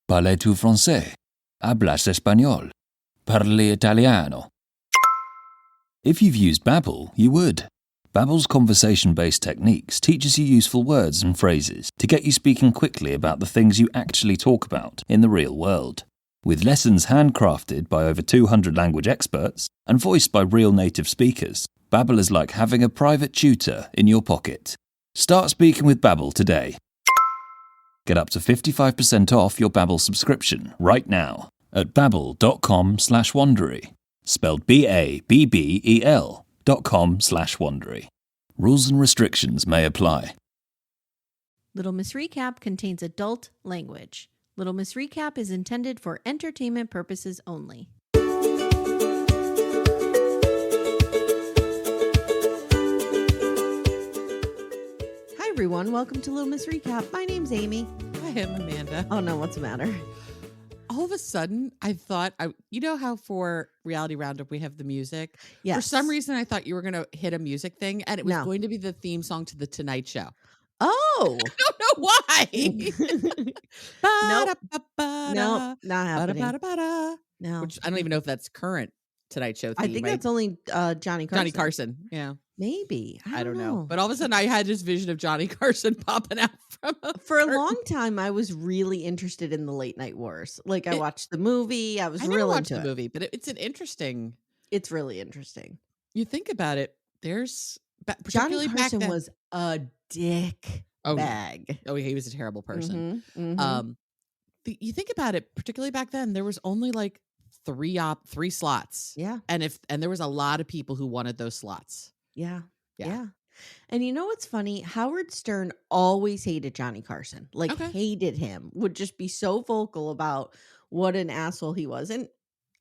Parles-tu français? Hablas español? Parli italiano? If you've used Babbel, you would. Babbel's conversation-based techniques teaches you useful words and phrases to get you speaking quickly about the things you actually talk about in the real world. With lessons handcrafted by over 200 language experts and voiced by real native speakers, Babbel is like having a private tutor in your pocket. Start speaking with Babbel today. Get up to 55% off your Babbel subscription right now at babbel.com/Wondery. Spelled BABBEL.com/Wondery. Rules and restrictions may apply. Little Miss Recap contains adult language. Little Miss Recap is intended for entertainment purposes only. Hi everyone, welcome to Little Miss Recap. My name's Amy. I am Amanda. Oh no, what's the matter? All of a sudden, I thought, you know how for Reality Roundup we have the music? Yes. For some reason, I thought you were going to hit a music thing, and it was No. going to be the theme song to The Tonight Show. Oh! I don't know why. Nope, not happening. No. Which I don't even know if that's current Tonight Show theme. I think that's only Johnny Carson. Johnny Carson. Yeah. Maybe. I don't know. But all of a sudden, I had this vision of Johnny Carson popping out from For a long time, I was really interested in the late night wars. Like I watched the movie. I was I never really watched into the it. movie, but it's an interesting. It's really interesting. You think about it. There's Johnny particularly back Carson then. was a dick bag. Oh, he was a terrible person. Mhm, mhm. You think about it, particularly back then, there was only like three slots. Yeah, And there was a lot of people who wanted those slots. yeah, Yeah. yeah. And you know what's funny? Howard Stern always hated Johnny Carson. Like Okay. hated him. Would just be so vocal about what an asshole he was. And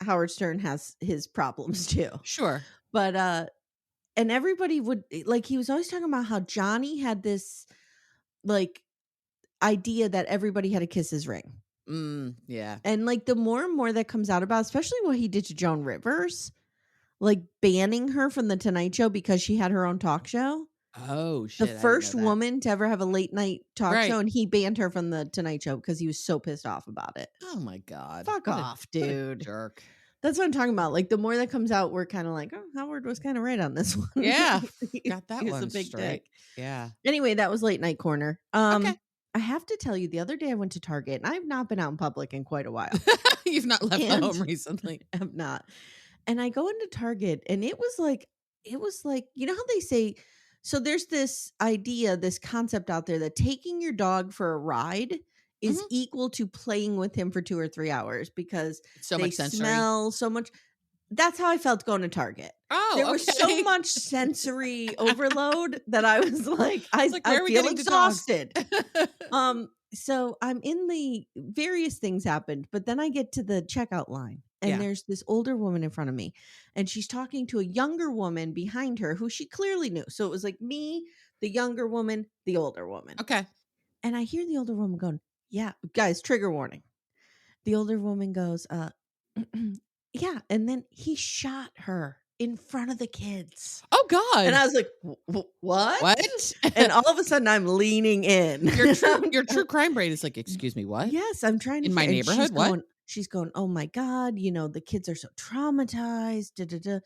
Howard Stern has his problems too. Sure. But and everybody would like he was always talking about how Johnny had this like idea that everybody had to kiss his ring. Yeah. And like the more and more that comes out about, especially what he did to Joan Rivers, like banning her from the Tonight Show because she had her own talk show. Oh, shit. The I didn't first know that. woman to ever have a late night talk Right. show, and he banned her from the Tonight Show because he was so pissed off about it. Oh, my God. Fuck What off, what a dude. jerk. That's what I'm talking about. Like the more that comes out, we're kind of like, oh, Howard was kind of right on this one. Yeah. Got that He was one a big straight. dick. Yeah. Anyway, that was late night corner. Okay. I have to tell you, the other day I went to Target, and I've not been out in public in quite a while. You've not left the And- home recently. I have not. And I go into Target, and it was like, you know how they say, so there's this idea, this concept out there that taking your dog for a ride is Mhm. equal to playing with him for 2 or 3 hours because So they much sensory. smell so much. That's how I felt going to Target. Oh, There was so okay. much sensory overload that I was like, I It's like, where are we feel getting the dogs? exhausted. So I'm in the various things happened, but then I get to the checkout line and Yeah. there's this older woman in front of me and she's talking to a younger woman behind her who she clearly knew. So it was like me, the younger woman, the older woman. Okay. And I hear the older woman going, yeah, guys, trigger warning. The older woman goes, yeah. And then he shot her in front of the kids. Oh, God. And I was like, what? What? And all of a sudden I'm leaning in. Your true crime brain is like, excuse me, what? Yes, I'm trying to In my and neighborhood? What? She's going, oh my God, you know, the kids are so traumatized. Da, da, da.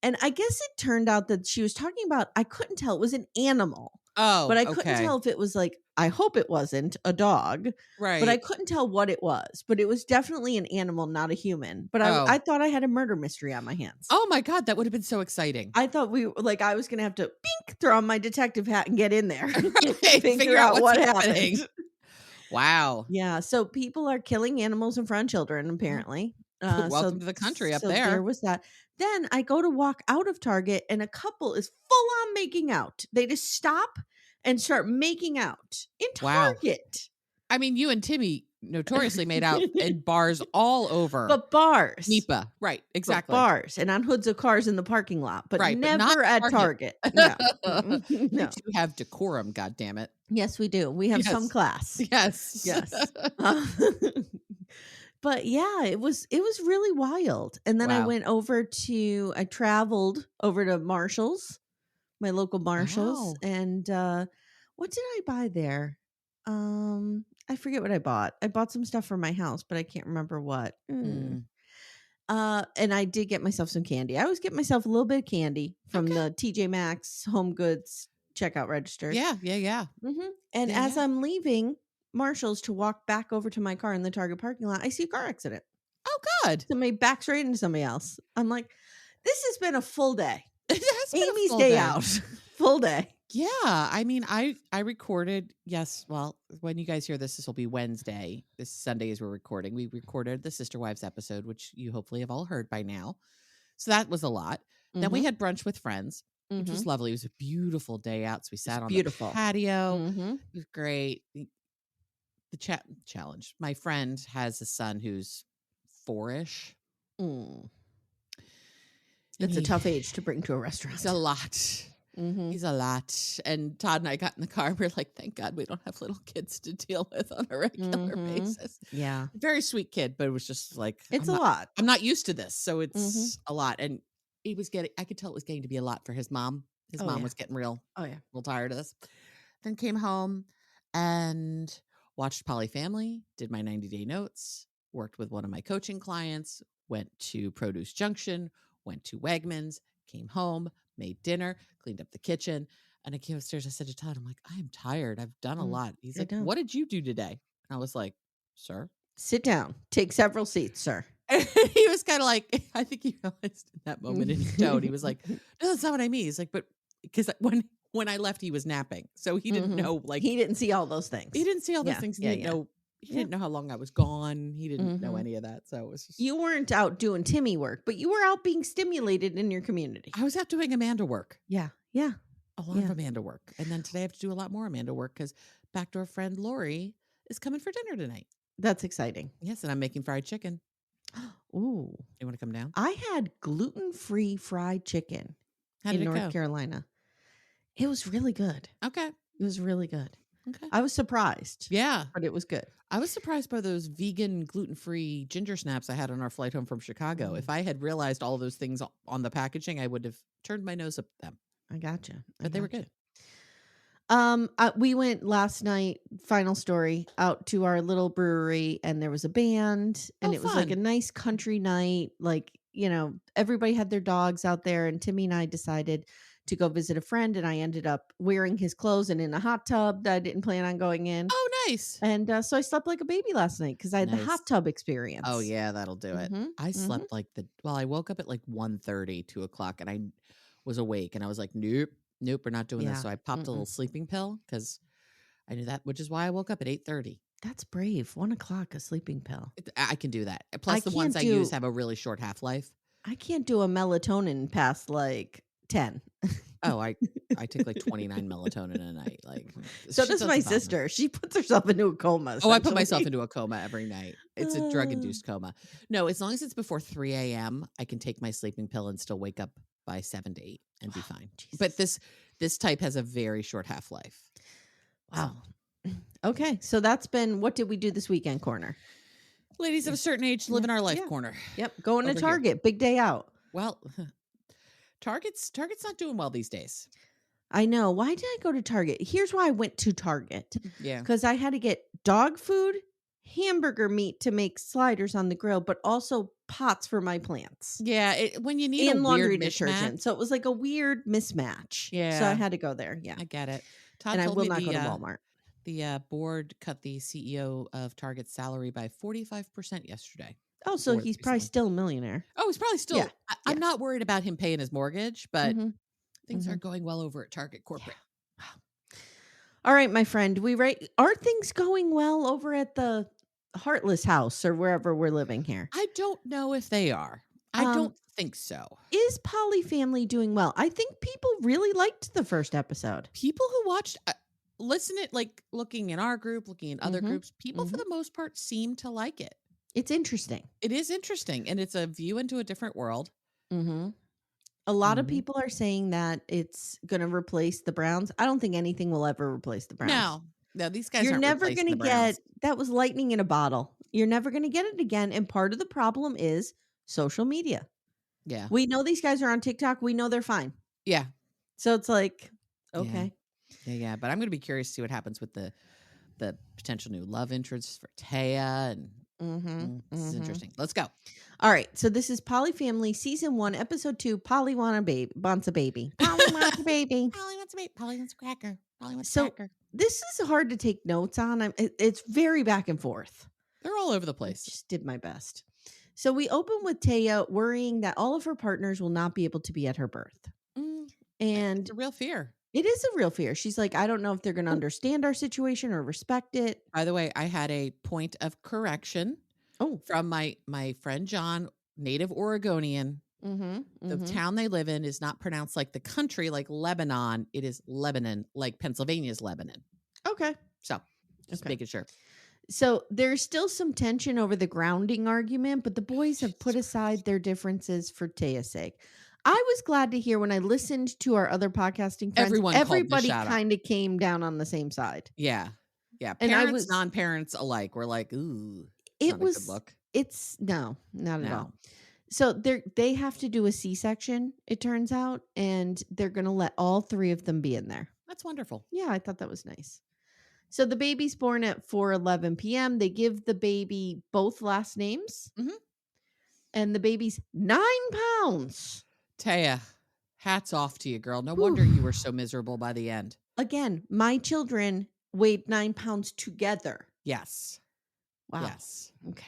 And I guess it turned out that she was talking about, I couldn't tell, it was an animal. Oh, But I couldn't okay. tell if it was like, I hope it wasn't a dog. Right. But I couldn't tell what it was. But it was definitely an animal, not a human. But Oh. I thought I had a murder mystery on my hands. Oh my God, that would have been so exciting. I thought I was going to have to throw on my detective hat and get in there. Right, Figure out what's what happening. happened. Wow. Yeah. So people are killing animals in front of children, apparently. Welcome to the country up so there. There was that. Then I go to walk out of Target and a couple is full on making out. They just stop and start making out in Wow. Target. I mean, you and Timmy notoriously made out in bars all over. But bars. NEPA. Right. But Exactly. bars and on hoods of cars in the parking lot, but Right, but not never at Target. No. No. You two have decorum, goddammit. Yes, we do. We have some Yes. class. Yes. Yes. But yeah, it was really wild. And then Wow. I traveled over to Marshall's, my local Marshall's. Wow. And what did I buy there? I forget what I bought. I bought some stuff for my house, but I can't remember what. And I did get myself some candy. I always get myself a little bit of candy from Okay. the TJ Maxx Home Goods checkout registers. Yeah. And Yeah, as yeah. I'm leaving Marshall's to walk back over to my car in the Target parking lot, I see a car accident. Oh, good. Somebody backs right into somebody else. I'm like, this has been a full day. It has been a Amy's full day day. out. Full day. Yeah, I mean, I recorded. Yes, well, when you guys hear this will be Wednesday. This Sunday as we're recording. We recorded the Sister Wives episode, which you hopefully have all heard by now. So that was a lot. Then we had brunch with friends, which was lovely. It was a beautiful day out. So we sat on beautiful. the patio. It was great. The challenge. My friend has a son who's 4-ish. It's a tough age to bring to a restaurant. It's a lot. He's a lot. And Todd and I got in the car. We're like, thank God we don't have little kids to deal with on a regular basis. Yeah. Very sweet kid, but it was just like, It's a lot. I'm not used to this. So it's a lot. And I could tell it was getting to be a lot for his mom. His mom was getting real tired of this. Then came home and watched Polyfamily, did my 90-day notes, worked with one of my coaching clients, went to Produce Junction, went to Wegmans, came home, made dinner, cleaned up the kitchen. And I came upstairs. I said to Todd, I'm like, I am tired. I've done a lot. He's like, what did you do today? And I was like, sir. Sit down. Take several seats, sir. He was kind of like, I think he realized in that moment in his tone, he was like, no, that's not what I mean. He's like, but because when I left, he was napping. So he didn't know, like, he didn't see all those things. He didn't see all those things. He didn't know. He didn't know how long I was gone. He didn't know any of that. So it was just, you weren't out doing Timmy work, but you were out being stimulated in your community. I was out doing Amanda work. Yeah. A lot of Amanda work. And then today I have to do a lot more Amanda work because backdoor friend Lori is coming for dinner tonight. That's exciting. Yes, and I'm making fried chicken. Ooh. You want to come down? I had gluten-free fried chicken in North Carolina. It was really good. Okay. It was really good. Okay. I was surprised. Yeah. But it was good. I was surprised by those vegan, gluten-free ginger snaps I had on our flight home from Chicago. If I had realized all of those things on the packaging, I would have turned my nose up at them. I gotcha. But they were good. We went last night, final story, out to our little brewery, and there was a band, and it was like a nice country night. Like, everybody had their dogs out there, and Timmy and I decided to go visit a friend, and I ended up wearing his clothes and in a hot tub that I didn't plan on going in. Oh, nice. And so I slept like a baby last night because I had the hot tub experience. Oh, yeah, that'll do it. I slept like I woke up at like 1:30, 2 o'clock, and I was awake, and I was like, nope, we're not doing this. So I popped a little sleeping pill because I knew that, which is why I woke up at 8:30. That's brave. 1 o'clock, a sleeping pill. I can do that. Plus, the ones I use have a really short half-life. I can't do a melatonin past like 10. Oh, I take like 29 melatonin a night. Like, so does my sister. She puts herself into a coma. Oh, I put myself into a coma every night. It's a drug-induced coma. No, as long as it's before 3 a.m., I can take my sleeping pill and still wake up by 7 to 8 and be fine. Jesus. But this type has a very short half-life. Wow. Okay, so that's been what did we do this weekend corner? Ladies of a certain age living our life corner. Yep, going to Target, big day out. Well, Target's not doing well these days. I know. Why did I go to Target? Here's why I went to Target. Yeah. Because I had to get dog food, hamburger meat to make sliders on the grill, but also pots for my plants. Yeah, when you need and a laundry weird detergent. mismatch. So it was like a weird mismatch. Yeah. So I had to go there. Yeah. I get it. Todd and I told will me not go to Walmart. The board cut the CEO of Target's salary by 45% yesterday. Oh, so he's probably still a millionaire. Oh, he's probably still. Yeah. I'm not worried about him paying his mortgage, but things aren't going well over at Target corporate. Yeah. All right, my friend. Are things going well over at the Heartless house or wherever we're living here? I don't know if they are. I don't think so. Is Polyfamily doing well? I think people really liked the first episode. People who watched, looking in our group, looking in other groups, people for the most part seem to like it. It's interesting. It is interesting, and it's a view into a different world. A lot of people are saying that it's going to replace the Browns. I don't think anything will ever replace the Browns. No, these guys You're aren't never replacing going the to Browns. get, that was lightning in a bottle. You're never going to get it again. And part of the problem is social media. Yeah. We know these guys are on TikTok. We know they're fine. Yeah. So it's like, okay. Yeah. But I'm going to be curious to see what happens with the the potential new love interest for Taya, and this is interesting. Let's go. All right, so this is Polyfamily Season 1, Episode 2, Polly wants a baby. Polly wants a baby. Polly wants a baby. Polly wants a cracker. Polly wants a cracker. This is hard to take notes on. It's very back and forth. They're all over the place. I just did my best. So we open with Taya worrying that all of her partners will not be able to be at her birth. And it's a real fear. It is a real fear. She's like, I don't know if they're going to understand our situation or respect it. By the way, I had a point of correction from my friend John, native Oregonian. The town they live in is not pronounced like the country, like Lebanon. It is Lebanon, like Pennsylvania's Lebanon. Okay. So just making sure. So there's still some tension over the grounding argument, but the boys have put aside their differences for Taya's sake. I was glad to hear when I listened to our other podcasting friends, everybody kind of came down on the same side. Yeah. Yeah. Parents, non-parents alike were like, ooh, it was a good look. It's not at all. So they have to do a C-section, it turns out, and they're going to let all 3 of them be in there. That's wonderful. Yeah, I thought that was nice. So the baby's born at 4:11 p.m. They give the baby both last names. And the baby's 9 pounds. Taya, hats off to you, girl. No wonder you were so miserable by the end. Again, my children weighed 9 pounds together. Yes. Wow. Yes. Okay.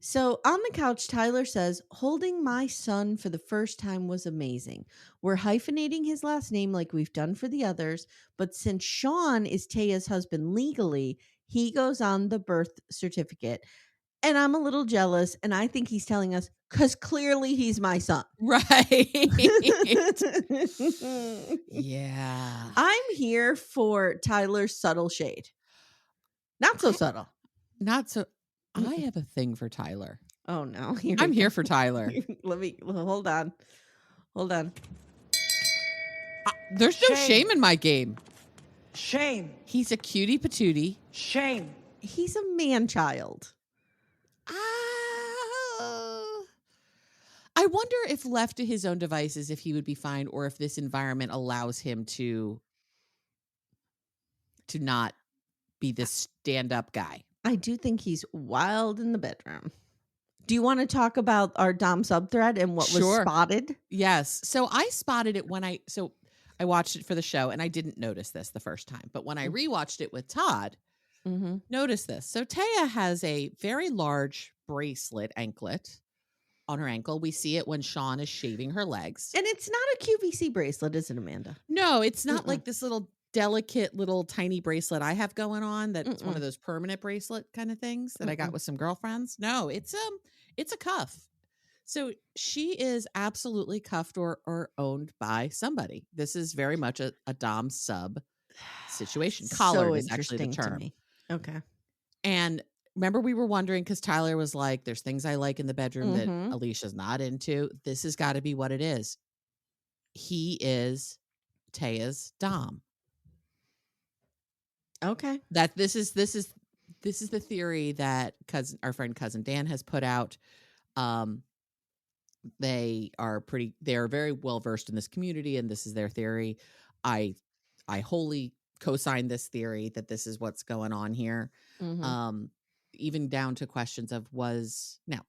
So on the couch, Tyler says, holding my son for the first time was amazing. We're hyphenating his last name like we've done for the others, but since Sean is Taya's husband legally, he goes on the birth certificate. And I'm a little jealous, and I think he's telling us, because clearly he's my son. Right. Yeah. I'm here for Tyler's subtle shade. Not so subtle. Not so. I have a thing for Tyler. Oh, no. I'm here for Tyler. Hold on. There's no shame in my game. Shame. He's a cutie patootie. Shame. He's a man-child. I wonder if left to his own devices, if he would be fine, or if this environment allows him to not be this stand-up guy. I do think he's wild in the bedroom. Do you want to talk about our Dom subthread and what was spotted? Yes. So I spotted it when I watched it for the show, and I didn't notice this the first time. But when I rewatched it with Todd, notice this. So Taya has a very large bracelet anklet on her ankle. We see it when Sean is shaving her legs. And it's not a QVC bracelet, is it, Amanda? No, it's not like this little delicate little tiny bracelet I have going on. That's one of those permanent bracelet kind of things that I got with some girlfriends. No, it's a cuff. So she is absolutely cuffed or owned by somebody. This is very much a Dom sub situation. Collared is actually the term. Okay. And remember, we were wondering because Tyler was like, there's things I like in the bedroom that Alicia's not into. This has got to be what it is. He is Taya's Dom. Okay. That this is the theory that our friend cousin Dan has put out. They are very well versed in this community, and this is their theory. I wholly co-sign this theory that this is what's going on here. Even down to questions of now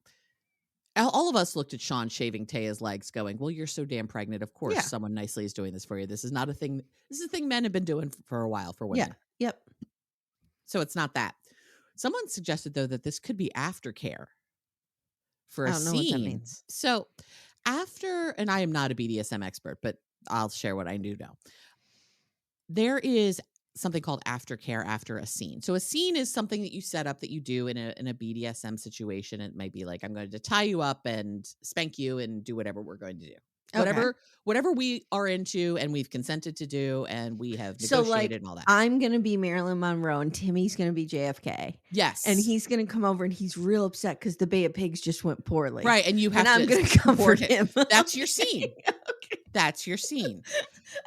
all of us looked at Sean shaving Taya's legs going, well, you're so damn pregnant. Of course, someone nicely is doing this for you. This is not a thing. This is a thing men have been doing for a while for women. Yeah. Yep. So it's not that. Someone suggested, though, that this could be aftercare for a scene. I don't know what that means. So after, and I am not a BDSM expert, but I'll share what I do know. There is something called aftercare after a scene. So a scene is something that you set up that you do in a BDSM situation. It might be like, I'm going to tie you up and spank you and do whatever we're going to do. Whatever we are into and we've consented to do and we have negotiated and all that. I'm going to be Marilyn Monroe and Timmy's going to be JFK. Yes. And he's going to come over and he's real upset because the Bay of Pigs just went poorly. Right. And I'm going to comfort him. That's your scene. Okay. That's your scene.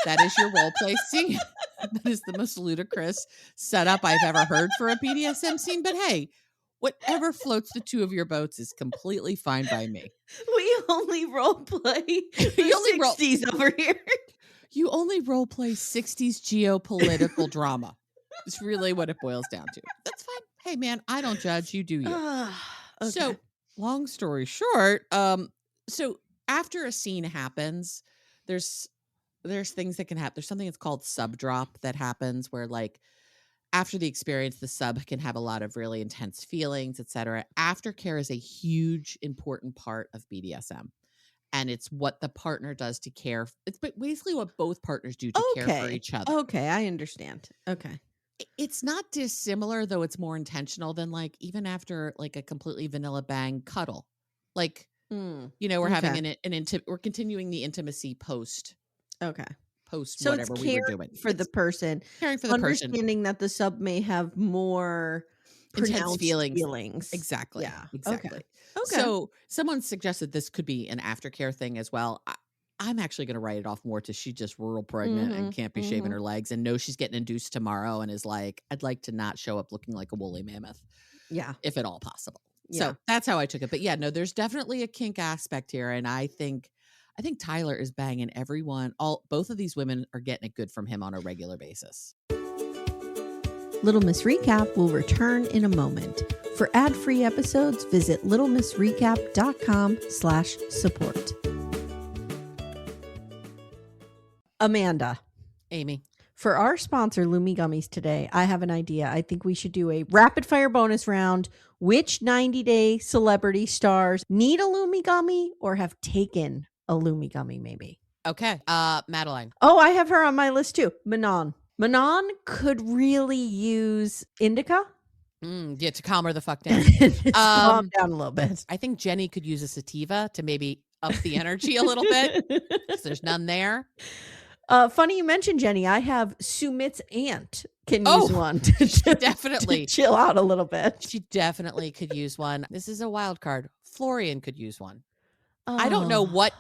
That is your role play scene. That is the most ludicrous setup I've ever heard for a BDSM scene. But hey, whatever floats the two of your boats is completely fine by me. We only role play the 60s over here. You only role play 60s geopolitical drama. It's really what it boils down to. That's fine. Hey, man, I don't judge. You do you. Okay. So, long story short, so after a scene happens, there's things that can happen. There's something that's called sub drop that happens where, like, after the experience, the sub can have a lot of really intense feelings, etc. Aftercare is a huge, important part of BDSM. And it's what the partner does to care. It's basically what both partners do to care for each other. Okay, I understand. Okay. It's not dissimilar, though it's more intentional than, like, even after, like, a completely vanilla bang cuddle. Like, we're having we're continuing the intimacy post. Okay. So whatever it's we were doing. For the person. Caring for the person. Understanding that the sub may have more intense feelings. Exactly. Yeah. Exactly. Okay. So someone suggested this could be an aftercare thing as well. I'm actually going to write it off more to she's just real pregnant and can't be shaving her legs and knows she's getting induced tomorrow and is like, I'd like to not show up looking like a woolly mammoth. Yeah. If at all possible. Yeah. So that's how I took it. But yeah, no, there's definitely a kink aspect here. And I think Tyler is banging everyone. Both of these women are getting it good from him on a regular basis. Little Miss Recap will return in a moment. For ad-free episodes, visit littlemissrecap.com/support. Amanda. Amy. For our sponsor, Lumi Gummies today, I have an idea. I think we should do a rapid fire bonus round. Which 90-day celebrity stars need a Lumi Gummy or have taken a Lumi Gummy maybe? Okay. Madeline. Oh, I have her on my list too. Manon. Manon could really use indica. Yeah, to calm her the fuck down. Calm down a little bit. I think Jenny could use a sativa to maybe up the energy a little bit because there's none there. Funny you mentioned Jenny. I have Sumit's aunt can use one to definitely chill out a little bit. She definitely could use one. This is a wild card. Florian could use one. I don't know what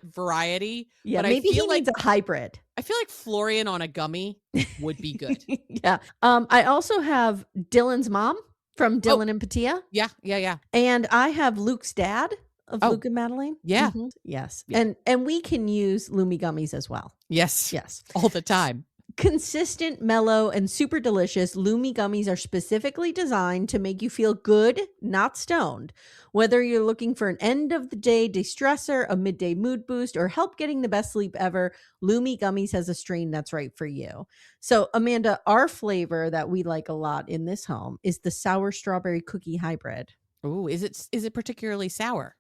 variety. Yeah, but maybe I feel he needs a hybrid. I feel like Florian on a gummy would be good. Yeah. I also have Dylan's mom from Dylan and Patia. Yeah. And I have Luke's dad of Luke and Madeline. Yeah. Mm-hmm. Yes. Yeah. And we can use Lumi Gummies as well. Yes. Yes. All the time. Consistent, mellow, and super delicious, Lumi Gummies are specifically designed to make you feel good, not stoned. Whether you're looking for an end-of-the-day de-stressor, a midday mood boost, or help getting the best sleep ever, Lumi Gummies has a strain that's right for you. So, Amanda, our flavor that we like a lot in this home is the sour strawberry cookie hybrid. Ooh, is it particularly sour?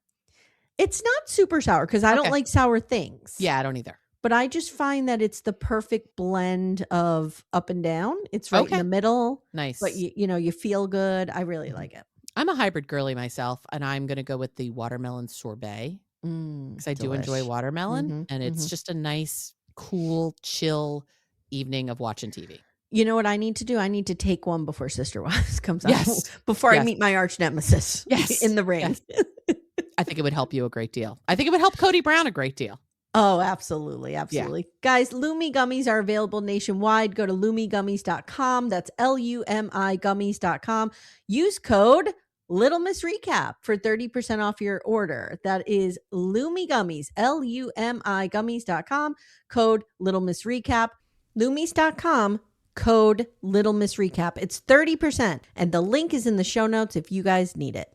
It's not super sour because I don't like sour things. Yeah, I don't either. But I just find that it's the perfect blend of up and down. It's right in the middle. Nice. But you feel good. I really like it. I'm a hybrid girly myself, and I'm going to go with the watermelon sorbet because I do enjoy watermelon, and it's just a nice, cool, chill evening of watching TV. You know what I need to do? I need to take one before Sister Wives comes out. Before I meet my arch nemesis in the ring. Yes. I think it would help you a great deal. I think it would help Cody Brown a great deal. Oh, absolutely. Absolutely. Yeah. Guys, Lumi Gummies are available nationwide. Go to lumigummies.com. That's LUMI gummies.com. Use code Little Miss Recap for 30% off your order. That is Lumi Gummies, LUMI gummies.com. Code Little Miss Recap. Lumis.com. Code Little Miss Recap. It's 30%. And the link is in the show notes if you guys need it.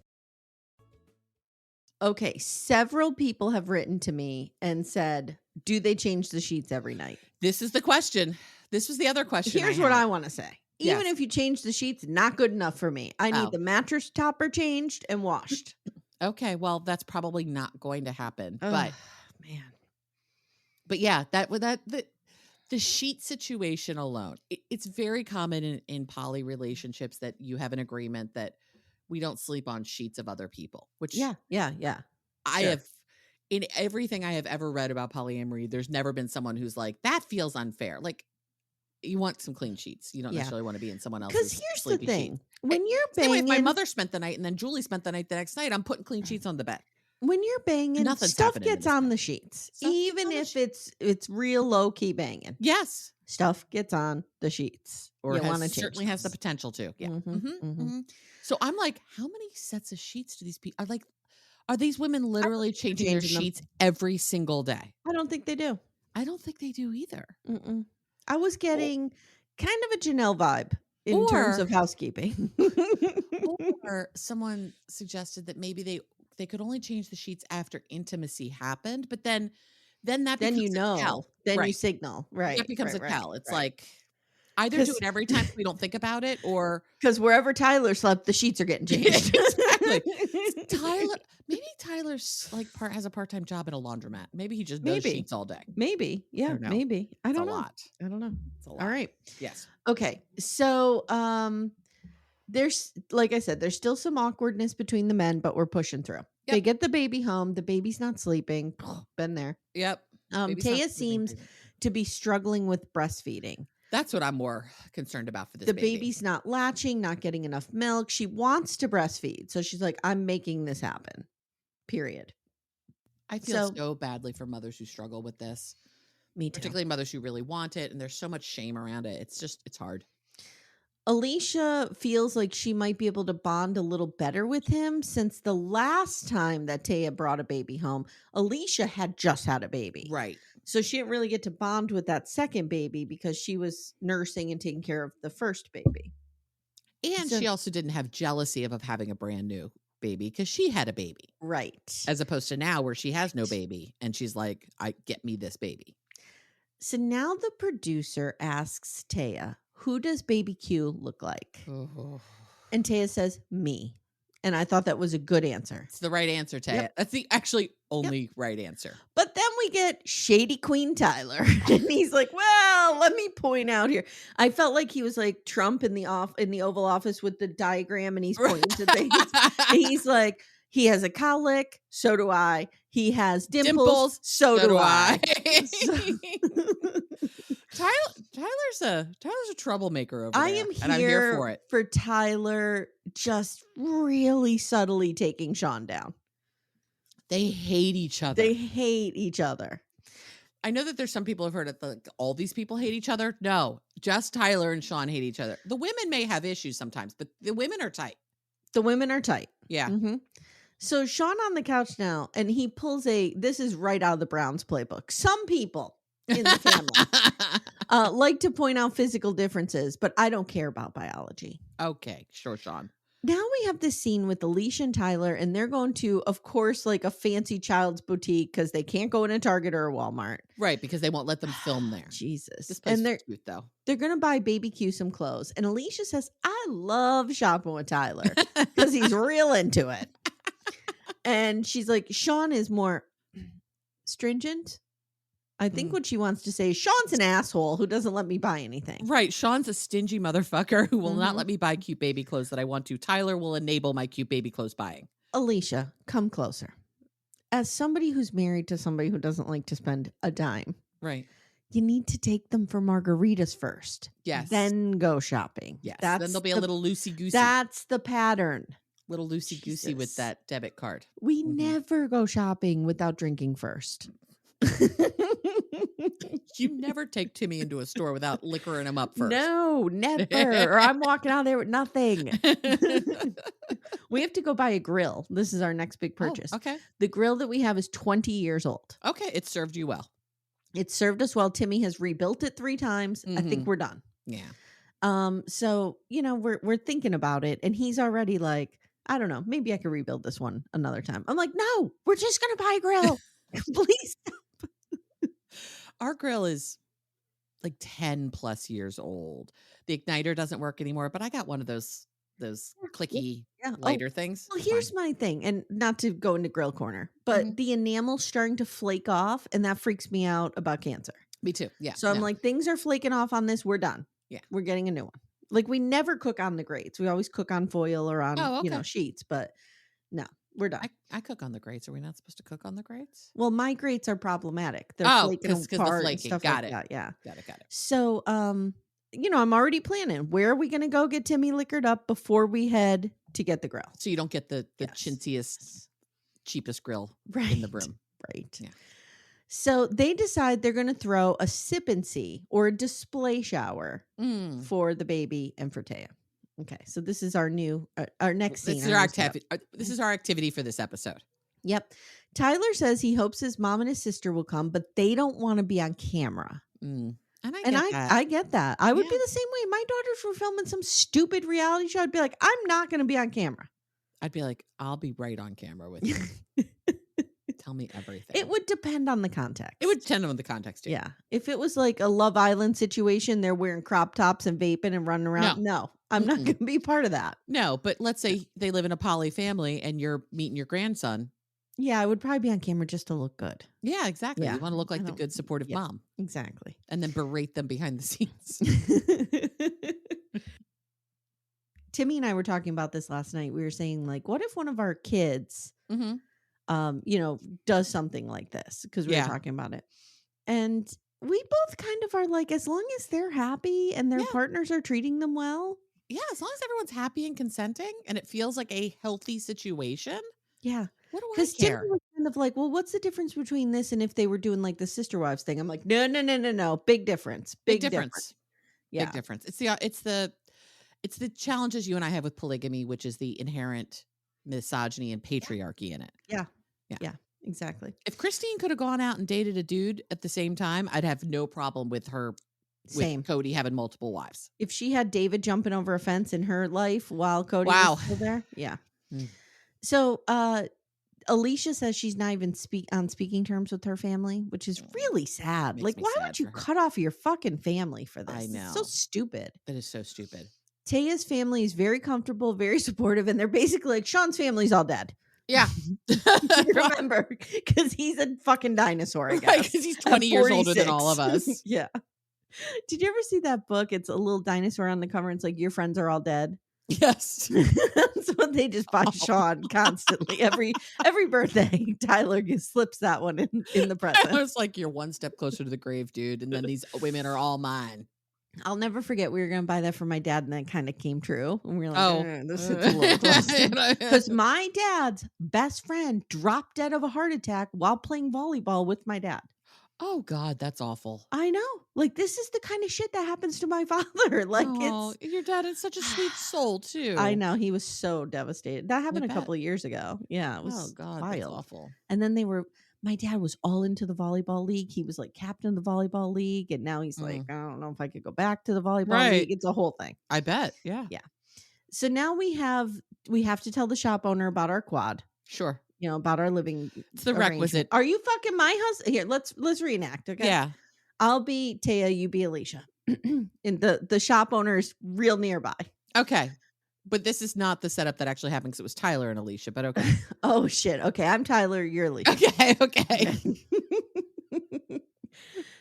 Okay, several people have written to me and said, do they change the sheets every night? This is the question. This was the other question. Here's what I want to say. Even if you change the sheets, not good enough for me. I need the mattress topper changed and washed. Okay, well, that's probably not going to happen. But yeah, the sheet situation alone, it's very common in poly relationships that you have an agreement that we don't sleep on sheets of other people, which I have in everything I have ever read about polyamory. There's never been someone who's like, that feels unfair. Like, you want some clean sheets. You don't necessarily want to be in someone else's. Because here's the thing. Sheet. When you're banging, if my mother spent the night and then Julie spent the night the next night, I'm putting clean sheets on the bed. When you're banging, stuff gets on the sheets. Even if it's real low key banging. Yes. Stuff gets on the sheets. Or certainly has the potential to. Yeah. So I'm like, how many sets of sheets do these people are these women literally changing their sheets every single day? I don't think they do. I don't think they do either. I was getting kind of a Janelle vibe in terms of housekeeping. Or someone suggested that maybe they could only change the sheets after intimacy happened, but then that becomes you know, a tell. then Right. you signal. Right. That becomes right, a tell. It's right. like either do it every time so we don't think about it, or because wherever Tyler slept, the sheets are getting changed. Exactly. Tyler's like has a part-time job at a laundromat. Maybe he just does sheets all day. Maybe. Yeah, maybe. I don't know. I don't know. It's a lot. All right. Yes. Okay. So there's, like I said, there's still some awkwardness between the men, but we're pushing through. Yep. They get the baby home. The baby's not sleeping. Been there. Yep. Taya seems to be struggling with breastfeeding. That's what I'm more concerned about for this baby. The baby's not latching, not getting enough milk. She wants to breastfeed. So she's like, I'm making this happen. Period. I feel so badly for mothers who struggle with this. Me too. Particularly mothers who really want it. And there's so much shame around it. It's hard. Alysia feels like she might be able to bond a little better with him since the last time that Taya brought a baby home, Alysia had just had a baby. Right. So she didn't really get to bond with that second baby because she was nursing and taking care of the first baby. And she also didn't have jealousy of having a brand new baby because she had a baby. Right. As opposed to now where she has no baby and she's like, get me this baby. So now the producer asks Taya, who does baby Q look like? Oh. And Taya says, me. And I thought that was a good answer. It's the right answer, Taya. Yep. That's the actually only right answer. But then we get Shady Queen Tyler. And he's like, well, let me point out here. I felt like he was like Trump in the Oval Office with the diagram and he's pointing to things. And he's like, he has a cowlick, so do I. He has dimples, so do I. Tyler's a troublemaker over there. I am here, and I'm here for it. For Tyler just really subtly taking Sean down. They hate each other. I know that there's some people who've heard it, like all these people hate each other. No, just Tyler and Sean hate each other. The women may have issues sometimes, but the women are tight. Yeah. Mm-hmm. So Sean on the couch now, and he pulls this is right out of the Browns playbook. Some people in the family like to point out physical differences, but I don't care about biology. Okay, sure, Sean. Now we have this scene with Alysia and Tyler, and they're going to, of course, like a fancy child's boutique because they can't go in a Target or a Walmart. Right, because they won't let them film there. Jesus. This place is cute, though. They're going to buy baby Q some clothes. And Alysia says, I love shopping with Tyler because he's real into it. And she's like, Sean is more stringent. I think what she wants to say is Sean's an asshole who doesn't let me buy anything. Right. Sean's a stingy motherfucker who will not let me buy cute baby clothes that I want to. Tyler will enable my cute baby clothes buying. Alysia, come closer. As somebody who's married to somebody who doesn't like to spend a dime. Right. You need to take them for margaritas first. Yes. Then go shopping. Yes. Then they'll be a little loosey-goosey. That's the pattern. Little loosey-goosey with that debit card. We never go shopping without drinking first. You never take Timmy into a store without liquoring him up first. No, never. Or I'm walking out there with nothing. We have to go buy a grill. This is our next big purchase. Oh, okay. The grill that we have is 20 years old. Okay. It served you well. It served us well. Timmy has rebuilt it 3 times. I think we're done. Yeah. So, we're thinking about it, and he's already like, I don't know, maybe I could rebuild this one another time. I'm like, no, we're just gonna buy a grill. Please stop. Our grill is like 10 plus years old. The igniter doesn't work anymore, but I got one of those clicky lighter things. Well, here's my thing, and not to go into grill corner, but the enamel's starting to flake off, and that freaks me out about cancer. Me too. Yeah. So I'm like, things are flaking off on this. We're done. Yeah. We're getting a new one. Like, we never cook on the grates. We always cook on foil or on, sheets, but no, we're done. I cook on the grates. Are we not supposed to cook on the grates? Well, my grates are problematic. They're flaking apart the flaking. And stuff Got like it. that. Yeah. Got it. So, I'm already planning. Where are we going to go get Timmy liquored up before we head to get the grill? So you don't get the chintziest, cheapest grill right in the room. Right. Yeah. So they decide they're going to throw a sip and see or a display shower for the baby and for Taya. Okay, so this is our next scene. This is our activity for this episode. Yep. Tyler says he hopes his mom and his sister will come, but they don't want to be on camera. And I get that. I would be the same way. My daughters were filming some stupid reality show. I'd be like, I'm not going to be on camera. I'd be like, I'll be right on camera with you. Tell me everything. It would depend on the context. It would depend on the context, too. Yeah. If it was like a Love Island situation, they're wearing crop tops and vaping and running around. No, I'm not going to be part of that. No, but let's say they live in a poly family and you're meeting your grandson. Yeah, I would probably be on camera just to look good. Yeah, exactly. Yeah. You want to look like the good, supportive mom. Exactly. And then berate them behind the scenes. Timmy and I were talking about this last night. We were saying, like, what if one of our kids, does something like this? Because we were talking about it. And we both kind of are like, as long as they're happy and their partners are treating them well. Yeah, as long as everyone's happy and consenting and it feels like a healthy situation. Yeah. What do I care? Because Timmy was kind of like, well, what's the difference between this and if they were doing like the sister wives thing? I'm like, no. Big difference. Big difference. Yeah. Big difference. It's the challenges you and I have with polygamy, which is the inherent misogyny and patriarchy in it. Yeah, exactly. If Christine could have gone out and dated a dude at the same time, I'd have no problem with her, with Cody having multiple wives. If she had David jumping over a fence in her life while Cody was still there. Yeah. So Alysia says she's not even on speaking terms with her family, which is really sad. Like, why would you cut off your fucking family for this? I know. It's so stupid. That is so stupid. Taya's family is very comfortable, very supportive, and they're basically like, Sean's family's all dead. Yeah. Remember, because he's a fucking dinosaur, I guess. Right, because he's 20 years older than all of us. Yeah. Did you ever see that book? It's a little dinosaur on the cover. And it's like, your friends are all dead. Yes. That's what they just buy Sean constantly. Every birthday, Tyler slips that one in the present. It's like, you're one step closer to the grave, dude. And then these women are all mine. I'll never forget we were going to buy that for my dad, and that kind of came true. And we were like, this is a little close. Because my dad's best friend dropped dead of a heart attack while playing volleyball with my dad. Oh, God, that's awful. I know. Like, this is the kind of shit that happens to my father. Like, your dad is such a sweet soul, too. I know. He was so devastated. That happened a couple of years ago. Yeah, it was wild. That's awful. And then my dad was all into the volleyball league. He was like captain of the volleyball league. And now he's like, I don't know if I could go back to the volleyball league. It's a whole thing. I bet. Yeah. Yeah. So now we have to tell the shop owner about our quad. Sure. About our living. It's the requisite. Are you fucking my husband? Here, let's reenact. Okay. Yeah. I'll be Taya, you be Alysia. And the shop owner is real nearby. Okay. But this is not the setup that actually happened because it was Tyler and Alysia, but okay. Oh, shit. Okay. I'm Tyler. You're Alysia. Okay.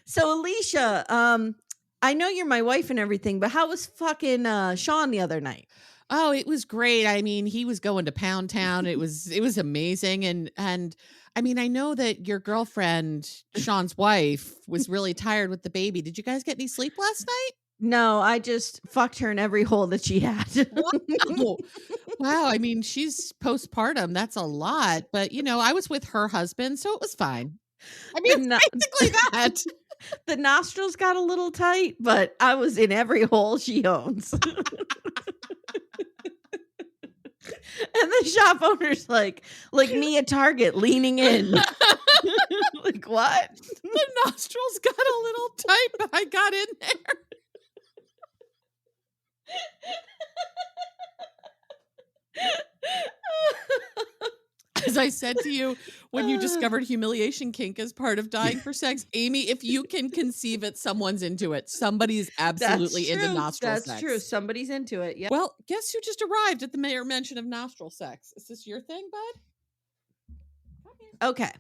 So, Alysia, I know you're my wife and everything, but how was fucking Sean the other night? Oh, it was great. I mean, he was going to Pound Town. It was amazing. And I mean, I know that your girlfriend, Sean's wife, was really tired with the baby. Did you guys get any sleep last night? No, I just fucked her in every hole that she had. Wow. I mean, she's postpartum. That's a lot. But, I was with her husband, so it was fine. I mean, it's basically that. The nostrils got a little tight, but I was in every hole she owns. And the shop owner's like me at Target leaning in. Like, what? The nostrils got a little tight, but I got in there. As I said to you, when you discovered humiliation kink as part of dying for sex, Amy, if you can conceive it, someone's into it. Somebody's absolutely into nostril sex. That's true. Somebody's into it. Yeah. Well, guess who just arrived at the mere mention of nostril sex? Is this your thing, bud? Okay.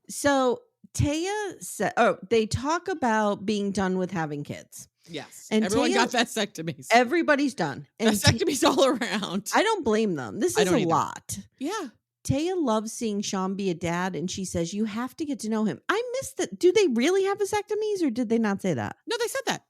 So Taya said, they talk about being done with having kids. Yes. And everyone got vasectomies. Everybody's done. And vasectomies all around. I don't blame them. This is a lot. Yeah. Taya loves seeing Sean be a dad, and she says, you have to get to know him. I missed that. Do they really have vasectomies, or did they not say that? No, they said that.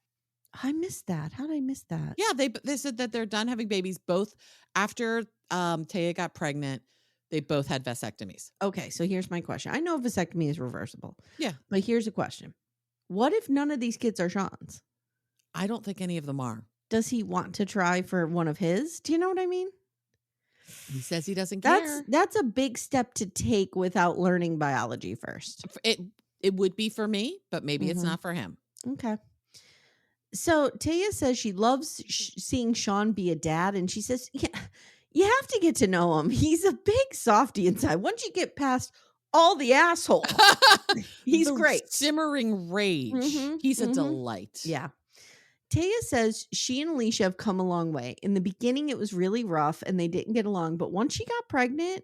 I missed that. How did I miss that? Yeah, they said that they're done having babies. Both after Taya got pregnant, they both had vasectomies. Okay, so here's my question. I know vasectomy is reversible. Yeah. But here's a question. What if none of these kids are Sean's? I don't think any of them are. Does he want to try for one of his? Do you know what I mean? He says he doesn't care. That's a big step to take without learning biology first. It would be for me, but maybe it's not for him. Okay. So Taya says she loves seeing Sean be a dad, and she says, "Yeah, you have to get to know him. He's a big softy inside. Once you get past all the asshole, he's the great. Simmering rage. He's a delight. Yeah." Taya says she and Alysia have come a long way. In the beginning, it was really rough, and they didn't get along. But once she got pregnant,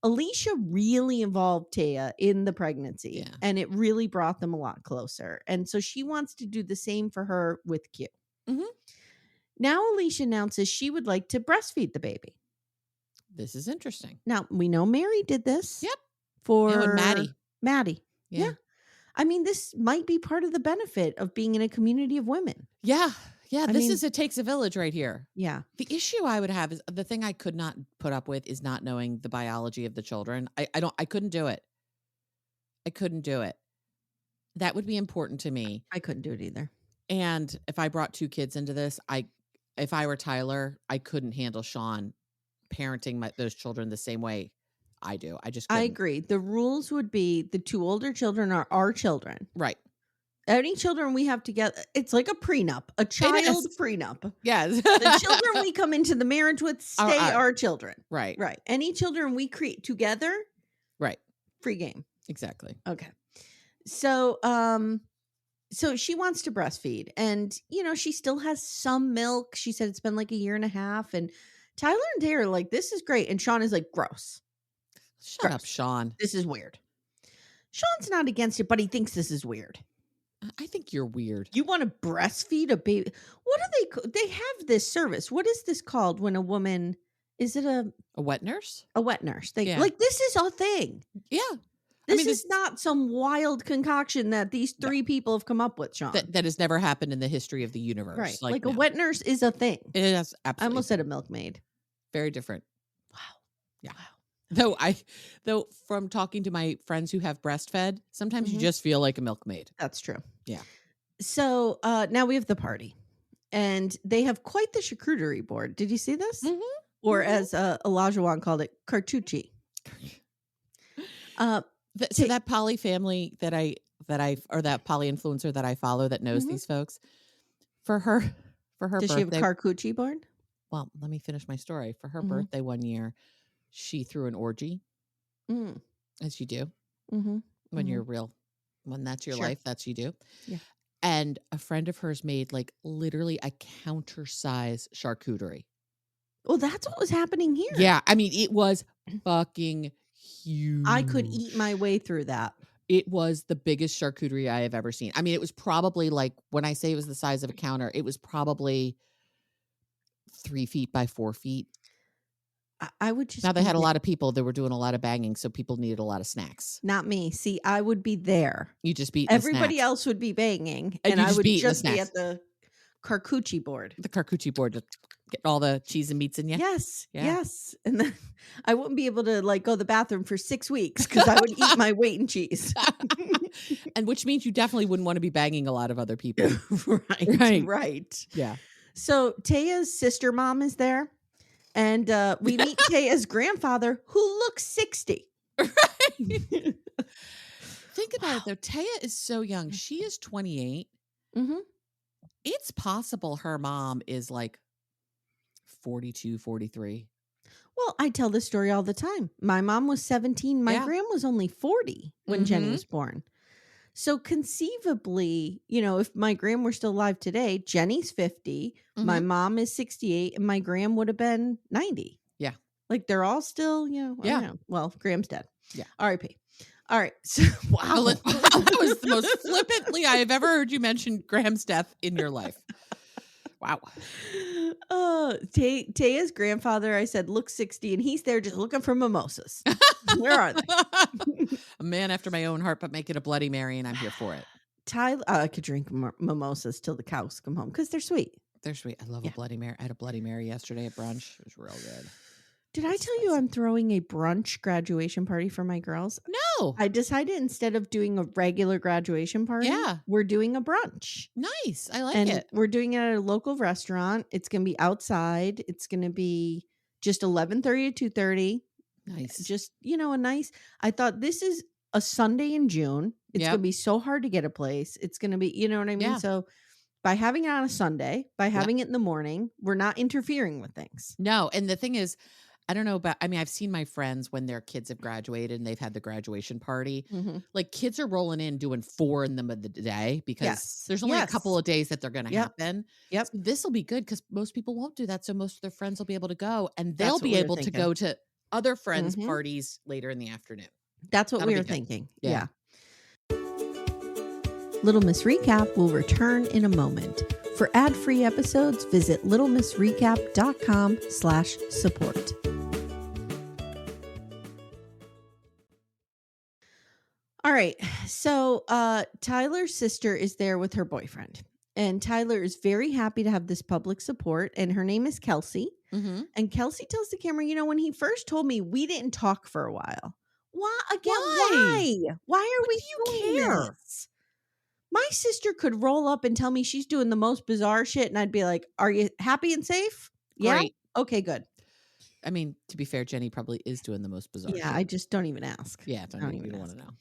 Alysia really involved Taya in the pregnancy, and it really brought them a lot closer. And so she wants to do the same for her with Q. Now Alysia announces she would like to breastfeed the baby. This is interesting. Now, we know Mary did this. Yep. For and Maddie. Yeah. I mean, this might be part of the benefit of being in a community of women. Yeah. Yeah. It takes a village right here. Yeah. The issue I would have is the thing I could not put up with is not knowing the biology of the children. I couldn't do it. I couldn't do it. That would be important to me. I couldn't do it either. And if I brought 2 kids into this, if I were Tyler, I couldn't handle Sean parenting those children the same way I do. I just couldn't. I agree. The rules would be the 2 older children are our children. Right. Any children we have together, it's like a prenup, a child prenup. Yes. The children we come into the marriage with stay our children. Right. Right. Any children we create together. Right. Free game. Exactly. Okay. So, so she wants to breastfeed, and she still has some milk. She said it's been like a year and a half, and Tyler and Taya are like, "This is great," and Sean is like, "Gross." Shut up, Sean. This is weird. Sean's not against it, but he thinks this is weird. I think you're weird. You want to breastfeed a baby? What do they have this service? What is this called when a woman, is it a wet nurse? A wet nurse. Like, this is a thing. Yeah. This is not some wild concoction that these 3 people have come up with, Sean. That has never happened in the history of the universe. Right. Like a wet nurse is a thing. It is absolutely. I almost said a milkmaid. Very different. Wow. Yeah. Wow. Though from talking to my friends who have breastfed, sometimes you just feel like a milkmaid. That's true. Yeah. So now we have the party, and they have quite the charcuterie board. Did you see this? Or as Olajuwon called it, cartucci. So that poly family or that poly influencer that I follow that knows these folks, for her Does birthday. Does she have a carcucci board? Well, let me finish my story. For her birthday one year, she threw an orgy, as you do when you're real. When that's your life, that's you do. Yeah. And a friend of hers made like literally a counter-size charcuterie. Well, that's what was happening here. Yeah. I mean, it was fucking huge. I could eat my way through that. It was the biggest charcuterie I have ever seen. I mean, it was probably like, when I say it was the size of a counter, it was probably 3 feet by 4 feet. I would just. Now they had a lot of people that were doing a lot of banging, so people needed a lot of snacks. Not me. See, I would be there. You just be everybody else would be banging, and I would just be at the carcucci board. The carcucci board to get all the cheese and meats in you. Yes, yes. And then I wouldn't be able to like go to the bathroom for 6 weeks because I would eat my weight in cheese. And which means you definitely wouldn't want to be banging a lot of other people. Right. Yeah. So Taya's sister mom is there. And we meet Taya's grandfather, who looks 60. Right. Think about it, though. Taya is so young. She is 28. It's possible her mom is like 42, 43. Well, I tell this story all the time. My mom was 17. My grandma was only 40 when Jenny was born. So conceivably, if my gram were still alive today, Jenny's 50, my mom is 68, and my gram would have been 90. Yeah. Like they're all still, yeah. Well, Graham's dead. Yeah. R.I.P. All right. So, wow. That was the most flippantly I have ever heard you mention Graham's death in your life. Wow. Taya's grandfather, I said, looks 60, and he's there just looking for mimosas. Where are they? A man after my own heart, but make it a Bloody Mary, and I'm here for it. Tyler, I could drink mimosas till the cows come home because they're sweet. They're sweet. I love a Bloody Mary. I had a Bloody Mary yesterday at brunch. It was real good. Did I tell you I'm throwing a brunch graduation party for my girls? No. I decided instead of doing a regular graduation party, we're doing a brunch. Nice. I like and it. We're doing it at a local restaurant. It's going to be outside. It's going to be just 11:30 to 2:30. Nice. Just, a nice. I thought this is a Sunday in June. It's going to be so hard to get a place. It's going to be, you know what I mean? Yeah. So by having it on a Sunday, by having it in the morning, we're not interfering with things. No. And the thing is, I don't know about, I mean, I've seen my friends when their kids have graduated and they've had the graduation party, like kids are rolling in doing 4 in them of the day because there's only a couple of days that they're going to happen. Yep. So this will be good because most people won't do that. So most of their friends will be able to go and they'll be able to go to other friends' parties later in the afternoon. That's what we were thinking. Yeah. Little Miss Recap will return in a moment. For ad-free episodes, visit littlemissrecap.com/support. All right. So Tyler's sister is there with her boyfriend. And Tyler is very happy to have this public support. And her name is Kelsey. And Kelsey tells the camera, when he first told me, we didn't talk for a while. Why? Why are we doing this? My sister could roll up and tell me she's doing the most bizarre shit. And I'd be like, are you happy and safe? Yeah. Great. Okay, good. I mean, to be fair, Jenny probably is doing the most bizarre shit. I just don't even ask. Yeah, don't even want to know.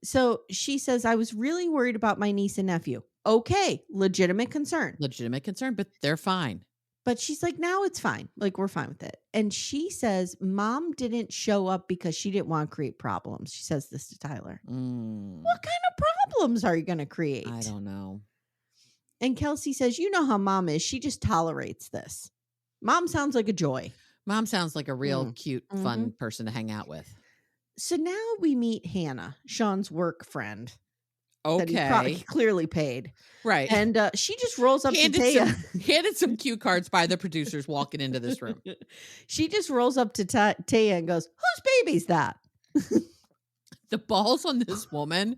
So she says, I was really worried about my niece and nephew. Okay, legitimate concern. But they're fine. But she's like, now it's fine. Like, we're fine with it. And she says, Mom didn't show up because she didn't want to create problems. She says this to Tyler. What kind of problems are you going to create? I don't know. And Kelsey says, you know how Mom is. She just tolerates this. Mom sounds like a joy. Mom sounds like a real cute, fun person to hang out with. So now we meet Hannah, Sean's work friend. Okay. That he clearly paid. Right. And she just rolls up to Taya. Handed some cue cards by the producers walking into this room. She just rolls up to Taya and goes, whose baby's that? The balls on this woman.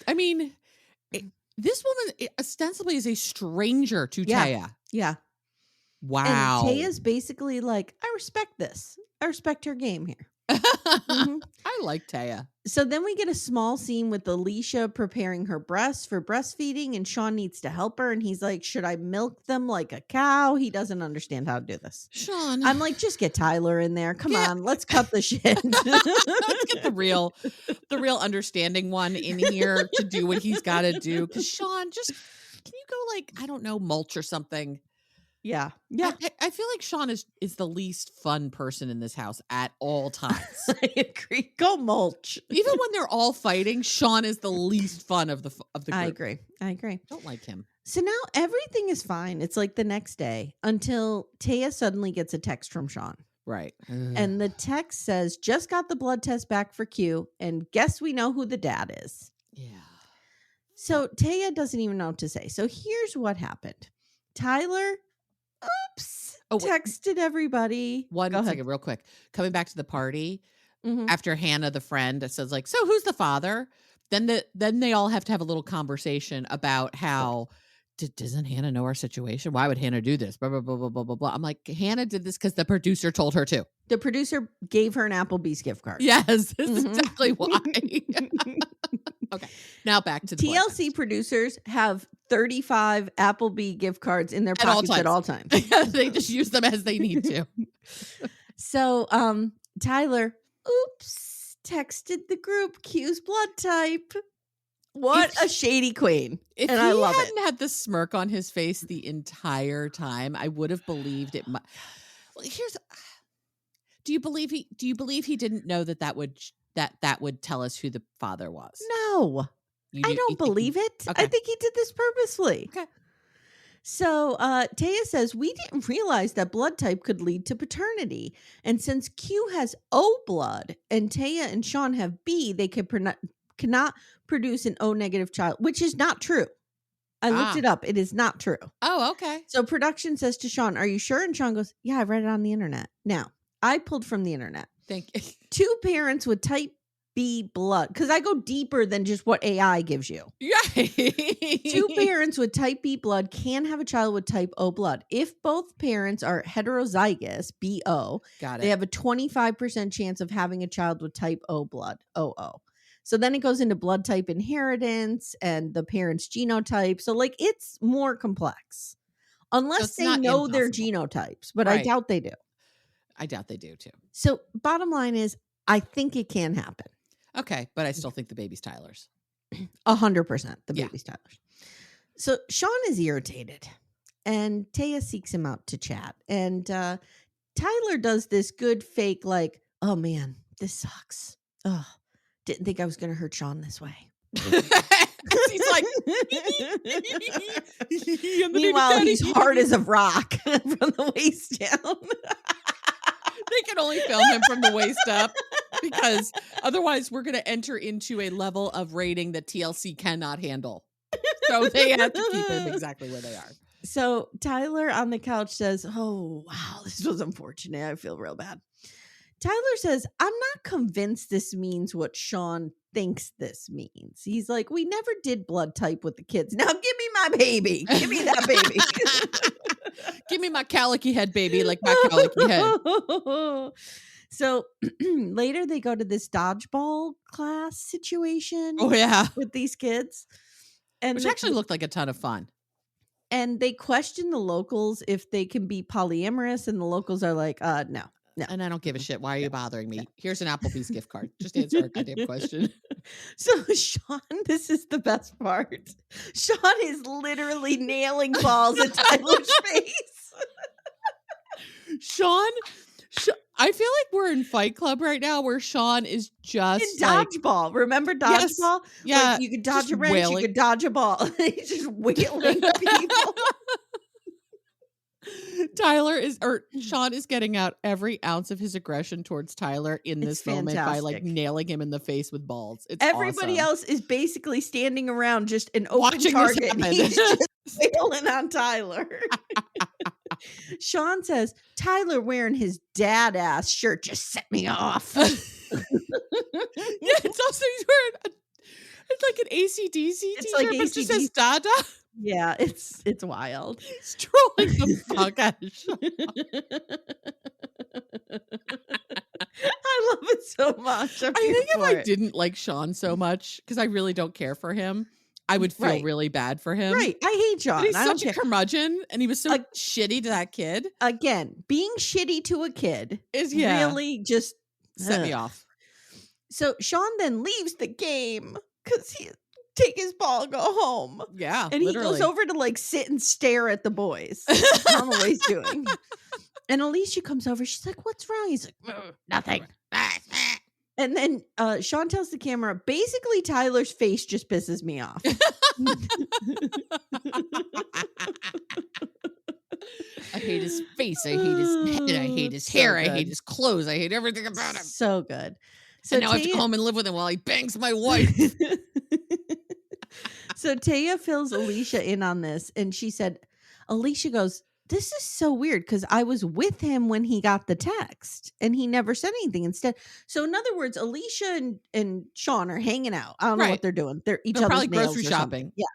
I mean, this woman ostensibly is a stranger to Taya. Yeah. Wow. And Taya's basically like, I respect this. I respect her game here. I like Taya. So then we get a small scene with Alysia preparing her breasts for breastfeeding, and Sean needs to help her. And he's like, should I milk them like a cow? He doesn't understand how to do this. Sean. I'm like, just get Tyler in there. Come on, let's cut the shit. Let's get the real understanding one in here to do what he's got to do. Because Sean, just can you go like, I don't know, mulch or something? Yeah. I feel like Sean is the least fun person in this house at all times. I agree. Go mulch. Even when they're all fighting, Sean is the least fun of the group. I agree. Don't like him. So now everything is fine. It's like the next day until Taya suddenly gets a text from Sean. Right. And the text says, just got the blood test back for Q, and guess we know who the dad is. Yeah. So Taya doesn't even know what to say. So here's what happened. Tyler texted everybody. One second, real quick. Coming back to the party, after Hannah, the friend, says like, so who's the father? Then they all have to have a little conversation about how doesn't Hannah know our situation? Why would Hannah do this? Blah, blah, blah, blah, blah, blah, blah. I'm like, Hannah did this because the producer told her to. The producer gave her an Applebee's gift card. Yes, this is exactly why. Okay, now back to the TLC producers have 35 Applebee gift cards in their pockets at all times. They just use them as they need to. So Tyler, texted the group Q's blood type. What a shady queen. If and I love it. If he hadn't had the smirk on his face the entire time, I would have believed it. Well, do you believe he didn't know that would tell us who the father was? No. I don't believe it. Okay. I think he did this purposely. Okay. So Taya says, we didn't realize that blood type could lead to paternity. And since Q has O blood and Taya and Sean have B, they cannot produce an O negative child, which is not true. I looked it up. It is not true. Oh, okay. So production says to Sean, are you sure? And Sean goes, yeah, I read it on the internet. Now, I pulled from the internet. Thank you. 2 parents with type B blood, because I go deeper than just what AI gives you. Yeah. 2 parents with type B blood can have a child with type O blood. If both parents are heterozygous, BO, they have a 25% chance of having a child with type O blood, OO. So then it goes into blood type inheritance and the parent's genotype. So like it's more complex. Unless they know their genotypes, but right. I doubt they do. I doubt they do too. So bottom line is, I think it can happen. Okay, but I still think the baby's Tyler's. 100% the baby's Tyler's. So Sean is irritated, and Taya seeks him out to chat. And Tyler does this good fake, like, oh man, this sucks. Oh, didn't think I was going to hurt Sean this way. He's like, meanwhile, he's hard as a rock from the waist down. They can only film him from the waist up because otherwise we're going to enter into a level of rating that TLC cannot handle. So they have to keep him exactly where they are. So Tyler on the couch says, oh, wow, this was unfortunate. I feel real bad. Tyler says, I'm not convinced this means what Sean thinks this means. He's like, we never did blood type with the kids. Now give me my baby. Give me that baby. Give me my calicky head, baby, like my calicky head. So later they go to this dodgeball class situation. Oh, yeah. With these kids. And which actually looked like a ton of fun. And they question the locals if they can be polyamorous. And the locals are like, no. No. And I don't give a shit. Why are you bothering me? Here's an Applebee's gift card. Just answer our goddamn question. So Sean, this is the best part. Sean is literally nailing balls at Tyler's face. Sean, I feel like we're in Fight Club right now where Sean is just in dodgeball. Remember dodgeball? Yes. Yeah. Like you could dodge a wrench, you could dodge a ball. He's just wailing people. Sean is getting out every ounce of his aggression towards Tyler in this moment by like nailing him in the face with balls. It's everybody awesome. else is basically standing around just an open Watching target. He's just wailing on Tyler. Sean says, Tyler wearing his dad ass shirt just set me off. Yeah, it's also he's wearing it's like an AC/DC t-shirt, like but it just says Dada. Yeah, it's wild. He's trolling the fuck out of Sean. I love it so much. I think if I didn't like Sean so much, because I really don't care for him, I would feel really bad for him. Right. I hate Sean. But he's such a curmudgeon, and he was so shitty to that kid. Again, being shitty to a kid is really just set me off. So Sean then leaves the game because he take his ball, go home. Yeah. And he goes over to like sit and stare at the boys. I don't know what he's doing. And Alysia comes over. She's like, what's wrong? He's like, nothing. And then Sean tells the camera, basically Tyler's face just pisses me off. I hate his face. I hate his head. I hate his hair. I hate his clothes. I hate everything about him. So good. So and now I have to go home and live with him while he bangs my wife. So Taya fills Alysia in on this. And she said, Alysia goes, this is so weird because I was with him when he got the text and he never said anything instead. So in other words, Alysia and Sean are hanging out. I don't know what they're doing. They're probably grocery shopping. Yeah.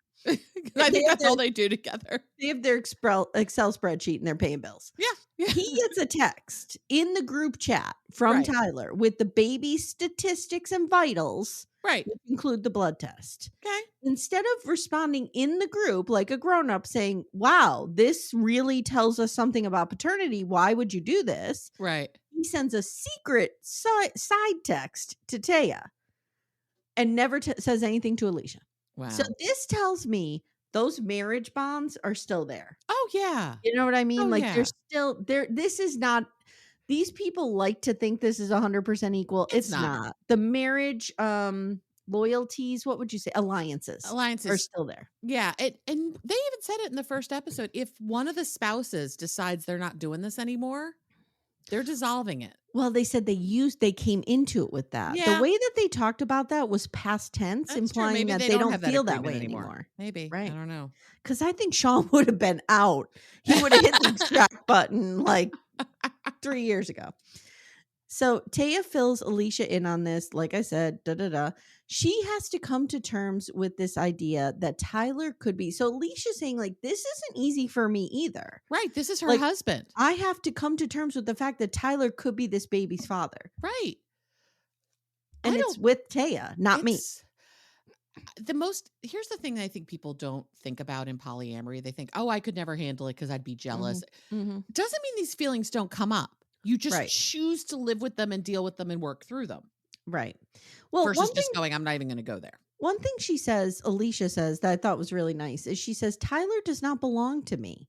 I think that's all they do together. They have their Excel spreadsheet and they're paying bills. Yeah. He gets a text in the group chat from Tyler with the baby statistics and vitals. Right. Which include the blood test. Okay. Instead of responding in the group like a grown-up saying, wow, this really tells us something about paternity. Why would you do this? Right. He sends a secret side text to Taya and never says anything to Alysia. Wow. So this tells me those marriage bonds are still there. Oh, yeah. You know what I mean? Oh, They're still there. This is not, these people like to think this is 100% equal. It's not. The marriage loyalties, what would you say? Alliances are still there. Yeah. And they even said it in the first episode. If one of the spouses decides they're not doing this anymore, they're dissolving it. Well, they said they came into it with that. Yeah. The way that they talked about that was past tense, implying that they don't feel that way anymore. Maybe. Right. I don't know. Because I think Sean would have been out. He would have hit the distract button like 3 years ago. So Taya fills Alysia in on this. Like I said, she has to come to terms with this idea that Tyler could be. So Alicia's saying like, this isn't easy for me either. Right. This is her husband. I have to come to terms with the fact that Tyler could be this baby's father. Right. And it's with Taya, not me. Here's the thing that I think people don't think about in polyamory. They think, oh, I could never handle it because I'd be jealous. Mm-hmm. Doesn't mean these feelings don't come up. You just choose to live with them and deal with them and work through them. Right. Well, versus just going, I'm not even going to go there. One thing she says, Alysia says, that I thought was really nice is she says, Tyler does not belong to me.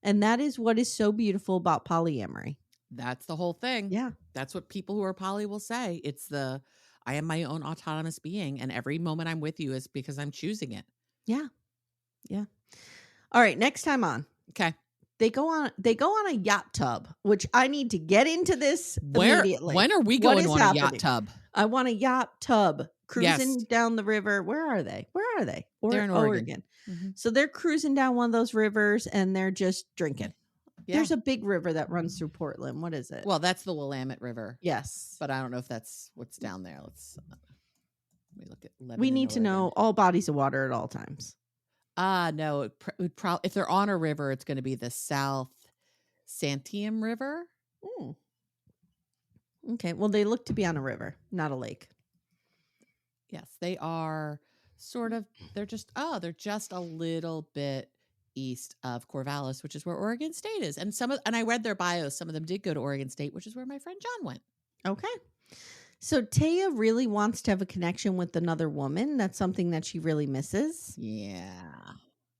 And that is what is so beautiful about polyamory. That's the whole thing. Yeah. That's what people who are poly will say. It's I am my own autonomous being, and every moment I'm with you is because I'm choosing it. Yeah. Yeah. All right. Next time on. Okay. They go on a yacht tub, which I need to get into this immediately. When are we going on a yacht tub? I want a yacht tub cruising down the river. Where are they? They're in Oregon. Mm-hmm. So they're cruising down one of those rivers and they're just drinking. Yeah. There's a big river that runs through Portland. What is it? Well, that's the Willamette River. Yes. But I don't know if that's what's down there. Let me look at Lebanon, we need to know all bodies of water at all times. No, it would probably, if they're on a river, it's going to be the South Santiam River. Ooh. Okay. Well, they look to be on a river, not a lake. Yes, they are sort of, they're just a little bit east of Corvallis, which is where Oregon State is. And I read their bios. Some of them did go to Oregon State, which is where my friend John went. Okay. So Taya really wants to have a connection with another woman. That's something that she really misses. Yeah.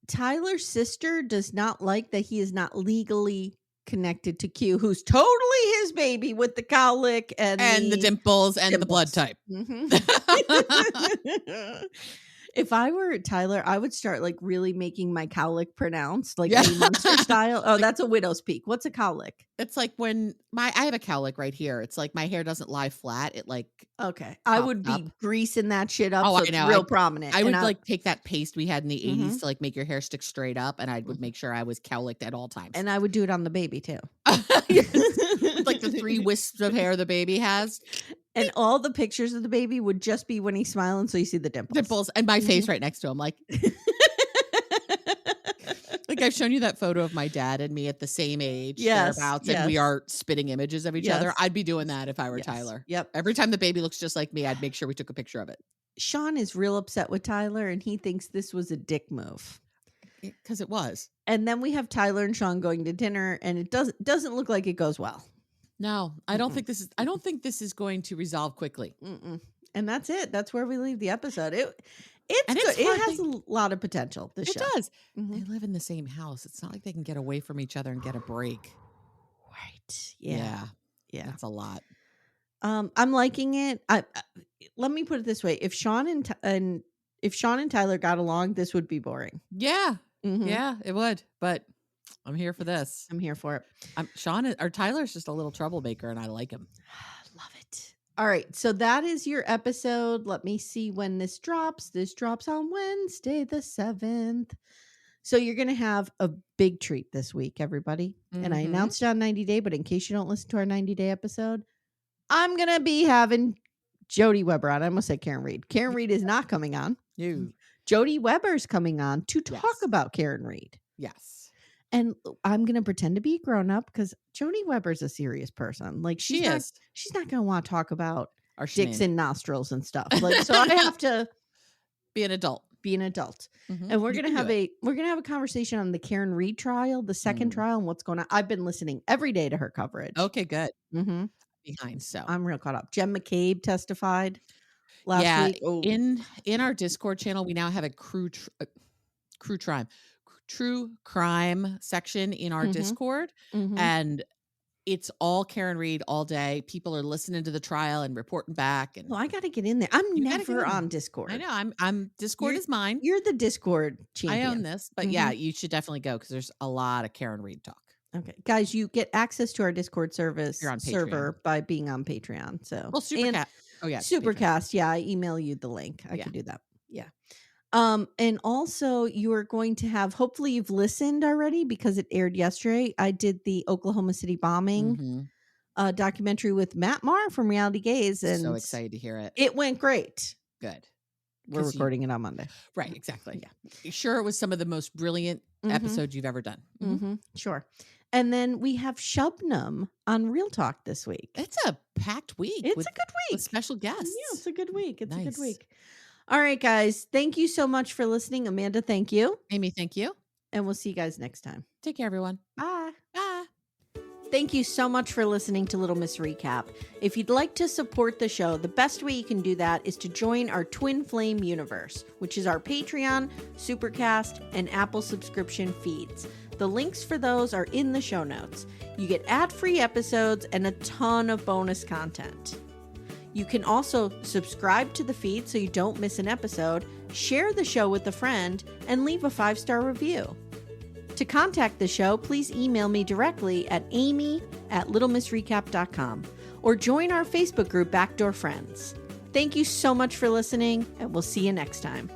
Tyler's sister does not like that he is not legally connected to Q, who's totally his baby with the cowlick and the dimples and the blood type. Mm-hmm. If I were Tyler, I would start like really making my cowlick pronounced, like Eddie Munster style. Oh, that's a widow's peak. What's a cowlick? It's like when I have a cowlick right here. It's like my hair doesn't lie flat. It like I would be greasing that shit up. Oh, so I know. It's real prominent. I would like take that paste we had in the 80s to like make your hair stick straight up, and I would make sure I was cowlicked at all times. And I would do it on the baby too. With like the 3 wisps of hair the baby has. And all the pictures of the baby would just be when he's smiling, so you see the dimples. And my face right next to him. Like I've shown you that photo of my dad and me at the same age. Yes. And we are spitting images of each other. I'd be doing that if I were Tyler. Yep. Every time the baby looks just like me, I'd make sure we took a picture of it. Sean is real upset with Tyler, and he thinks this was a dick move. Because it was. And then we have Tyler and Sean going to dinner, and it doesn't look like it goes well. No, I don't think this is going to resolve quickly. And that's it. That's where we leave the episode. It's good. It has a lot of potential. This show does. They live in the same house. It's not like they can get away from each other and get a break. Right. Yeah. That's a lot. I'm liking it. Let me put it this way: if Sean and Tyler got along, this would be boring. Yeah. Yeah, it would. But I'm here for this. I'm here for it. Tyler's just a little troublemaker, and I like him. Love it. All right, so that is your episode. Let me see when this drops. This drops on Wednesday, the 7th. So you're going to have a big treat this week, everybody. And I announced it on 90 Day, but in case you don't listen to our 90 Day episode, I'm going to be having Jody Weber on. I almost said Karen Reed. Karen Reed is not coming on. Jody Weber's coming on to talk about Karen Reed. Yes. And I'm going to pretend to be grown up because Jody Weber's a serious person. Like she's not going to want to talk about our dicks and nostrils and stuff. Like, so I have to be an adult. And we're going to have a conversation on the Karen Reed trial, the second trial, and what's going on. I've been listening every day to her coverage. Okay, good. Behind. So I'm real caught up. Jen McCabe testified last week. Oh. In our Discord channel, we now have a true crime section in our Discord, and it's all Karen Reed all day. People are listening to the trial and reporting back. And I got to get in there. I'm never on Discord. I know. I'm Discord is mine. You're the Discord champion. I own this, but yeah, you should definitely go because there's a lot of Karen Reed talk. Okay, guys, you get access to our Discord server by being on Patreon. So, Supercast. Supercast. Patreon. Yeah, I email you the link. I can do that. Yeah. And also you are going to have, hopefully you've listened already because it aired yesterday. I did the Oklahoma City bombing documentary with Matt Maher from Reality Gaze. And so excited to hear it. It went great. Good. We're recording it on Monday. Right. Exactly. Yeah. Sure. It was some of the most brilliant episodes you've ever done. Sure. And then we have Shubnam on Real Talk this week. It's a packed week. It's a good week. With special guests. Yeah, it's a good week. It's a good week. All right, guys. Thank you so much for listening. Amanda, thank you. Amy, thank you. And we'll see you guys next time. Take care, everyone. Bye. Bye. Thank you so much for listening to Little Miss Recap. If you'd like to support the show, the best way you can do that is to join our Twin Flame universe, which is our Patreon, Supercast, and Apple subscription feeds. The links for those are in the show notes. You get ad-free episodes and a ton of bonus content. You can also subscribe to the feed so you don't miss an episode, share the show with a friend, and leave a 5-star review. To contact the show, please email me directly at amy@littlemissrecap.com or join our Facebook group Backdoor Friends. Thank you so much for listening, and we'll see you next time.